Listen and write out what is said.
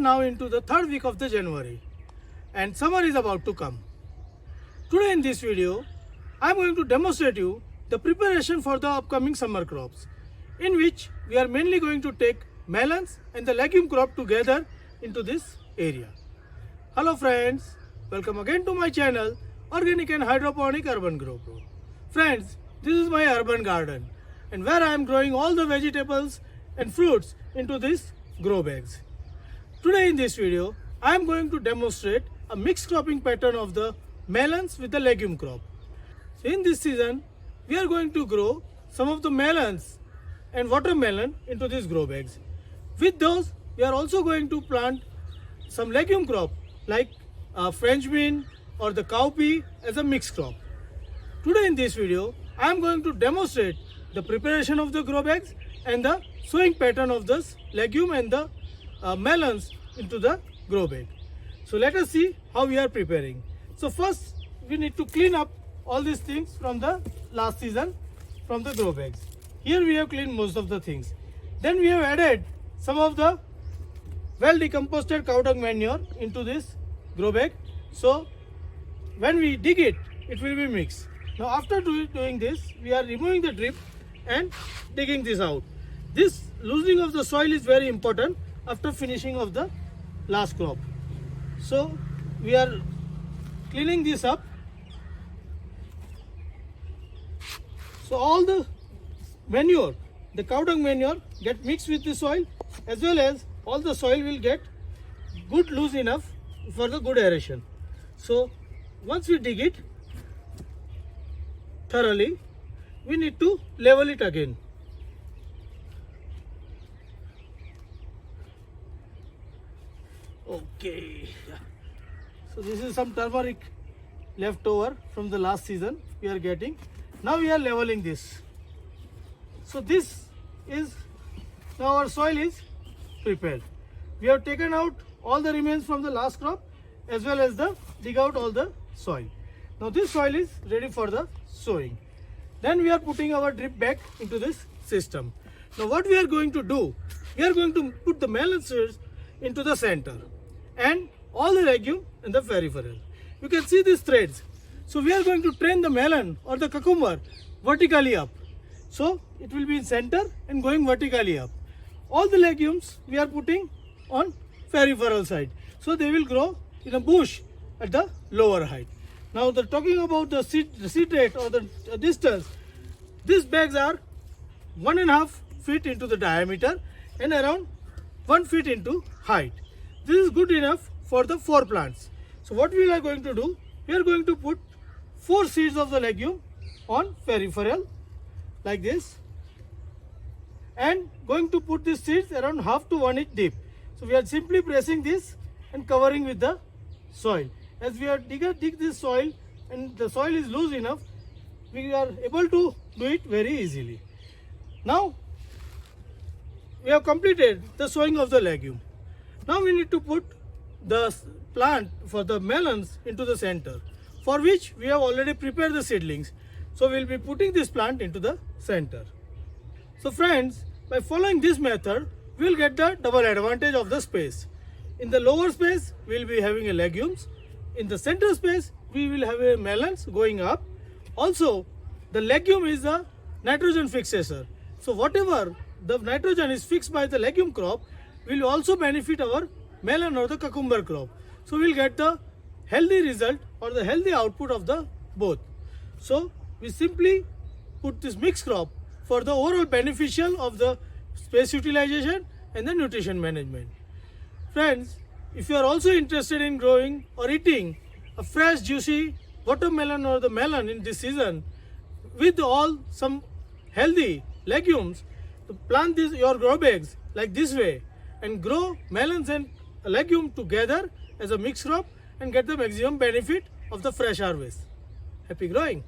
now into the third week of the January and summer is about to come. Today in this video, I am going to demonstrate you the preparation for the upcoming summer crops, in which we are mainly going to take melons and the legume crop together into this area. Hello friends, welcome again to my channel Organic and Hydroponic Urban Grow Pro. Friends, this is my urban garden and where I am growing all the vegetables and fruits into these grow bags. Today in this video, I am going to demonstrate a mixed cropping pattern of the melons with the legume crop. So in this season, we are going to grow some of the melons and watermelon into these grow bags. With those, we are also going to plant some legume crop like French bean or the cowpea as a mixed crop. Today in this video, I am going to demonstrate the preparation of the grow bags and the sowing pattern of this legume and the melons into the grow bag. So let us see how we are preparing. So first, we need to clean up all these things from the last season from the grow bags. Here we have cleaned most of the things. Then we have added some of the well decomposed cow dung manure into this grow bag. So when we dig it, it will be mixed. Now after doing this, we are removing the drip and digging this out. This loosening of the soil is very important after finishing of the last crop. So we are cleaning this up. So all the manure, the cow dung manure get mixed with the soil, as well as all the soil will get good loose enough for the good aeration. So once we dig it thoroughly, we need to level it again. Okay, so this is some turmeric left over from the last season we are getting. Now we are leveling this. So this is, now our soil is prepared. We have taken out all the remains from the last crop as well as the dig out all the soil. Now this soil is ready for the sowing. Then we are putting our drip back into this system. Now what we are going to do, we are going to put the melon seeds into the center and all the legume in the peripheral. You can see these threads. So we are going to train the melon or the cucumber vertically up. So it will be in center and going vertically up. All the legumes we are putting on peripheral side. So they will grow in a bush at the lower height. Now talking about the seed rate or the distance, these bags are 1.5 feet into the diameter and around 1 feet into height. This is good enough for the 4 plants. So what we are going to do, we are going to put 4 seeds of the legume on peripheral like this and going to put these seeds around half to 1 inch deep. So we are simply pressing this and covering with the soil. As we are dig this soil and the soil is loose enough, we are able to do it very easily. Now we have completed the sowing of the legume. Now we need to put the plant for the melons into the center, for which we have already prepared the seedlings. So we will be putting this plant into the center. So friends, by following this method, we will get the double advantage of the space. In the lower space, we will be having a legumes. In the center space, we will have a melons going up. Also, the legume is a nitrogen fixator. So whatever the nitrogen is fixed by the legume crop will also benefit our melon or the cucumber crop. So we will get the healthy result or the healthy output of the both. So we simply put this mixed crop for the overall beneficial of the space utilization and the nutrition management. Friends, if you are also interested in growing or eating a fresh juicy watermelon or the melon in this season with all some healthy legumes, to plant your grow bags like this way and grow melons and legume together as a mixed crop and get the maximum benefit of the fresh harvest. Happy growing!